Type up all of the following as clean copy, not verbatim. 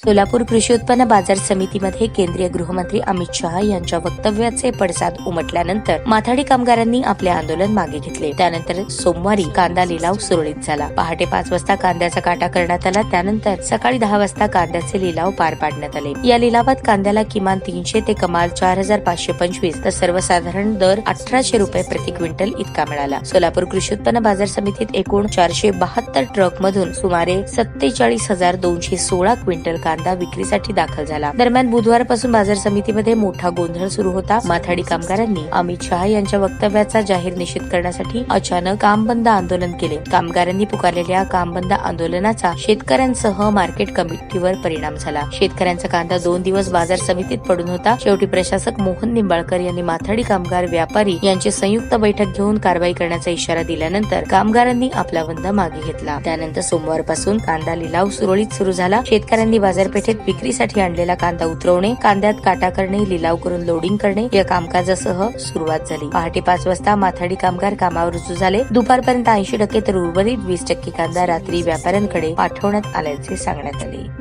सोलापूर कृषी उत्पन्न बाजार समितीमध्ये केंद्रीय गृहमंत्री अमित शहा यांच्या वक्तव्याचे पडसाद उमटल्यानंतर माथाडी कामगारांनी आपले आंदोलन मागे घेतले। त्यानंतर सोमवारी कांदा लिलाव सुरळीत झाला। पहाटे 5 वाजता कांद्याचा काटा करण्यात आला। त्यानंतर सकाळी 10 वाजता कांद्याचे लिलाव पार पाडण्यात आले। या लिलावात कांद्याला किमान 300 ते कमाल 4525 तर सर्वसाधारण दर 1800 रुपये प्रति क्विंटल इतका मिळाला। सोलापूर कृषी उत्पन्न बाजार समितीत एकूण 472 ट्रक मधून सुमारे 47,216 क्विंटल कांदा विक्रीसाठी दाखल झाला। दरम्यान बुधवारपासून बाजार समितीमध्ये मोठा गोंधळ सुरू होता। माथाडी कामगारांनी अमित शहा यांच्या वक्तव्याचा जाहीर निषेध करण्यासाठी अचानक कामबंद आंदोलन केले। कामगारांनी पुकारलेल्या कामबंद आंदोलनाचा शेतकऱ्यांसह मार्केट कमिटीवर परिणाम झाला। शेतकऱ्यांचा कांदा 2 दिवस बाजार समितीत पडून होता। शेवटी प्रशासक मोहन निंबाळकर यांनी माथाडी कामगार व्यापारी यांची संयुक्त बैठक घेऊन कारवाई करण्याचा इशारा दिल्यानंतर कामगारांनी आपला बंद मागे घेतला। त्यानंतर सोमवारपासून कांदा लिलाव सुरळीत सुरू झाला। शेतकऱ्यांनी बाजारपेठेत विक्रीसाठी आणलेला कांदा उतरवणे, कांद्यात काटा करणे, लिलाव करून लोडिंग करणे या कामकाजासह सुरुवात झाली। पहाटे 5 वाजता माथाडी कामगार कामावर रुजू झाले। दुपारपर्यंत 80% तर उर्वरित 20% कांदा रात्री व्यापाऱ्यांकडे पाठवण्यात आल्याचे सांगण्यात आले।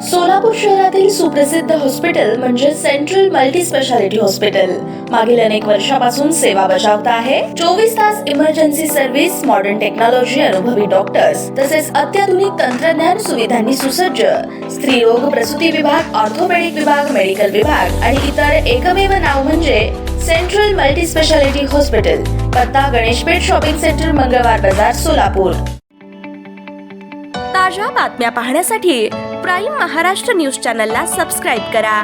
सोलापूर शहरातील सुप्रसिद्ध हॉस्पिटल म्हणजे सेंट्रल मल्टी स्पेशालिटी हॉस्पिटल मागील अनेक वर्षापासून सेवा बजावत आहे। 24 तास इमर्जन्सी सर्व्हिस, मॉडर्न टेक्नॉलॉजी, अनुभवी डॉक्टर्स तसेच अत्याधुनिक तंत्रज्ञान सुविधांनी सुसज्ज स्त्रीरोग प्रसूती विभाग, ऑर्थोपेडिक विभाग, मेडिकल विभाग आणि इतर एकमेव नाव म्हणजे सेंट्रल मल्टी स्पेशालिटी हॉस्पिटल। पत्ता गणेशपेठ शॉपिंग सेंटर, मंगळवार बाजार, सोलापूर। ताज्या बातम्या पाहण्यासाठी प्राईम महाराष्ट्र न्यूज चॅनलला सबस्क्राईब करा।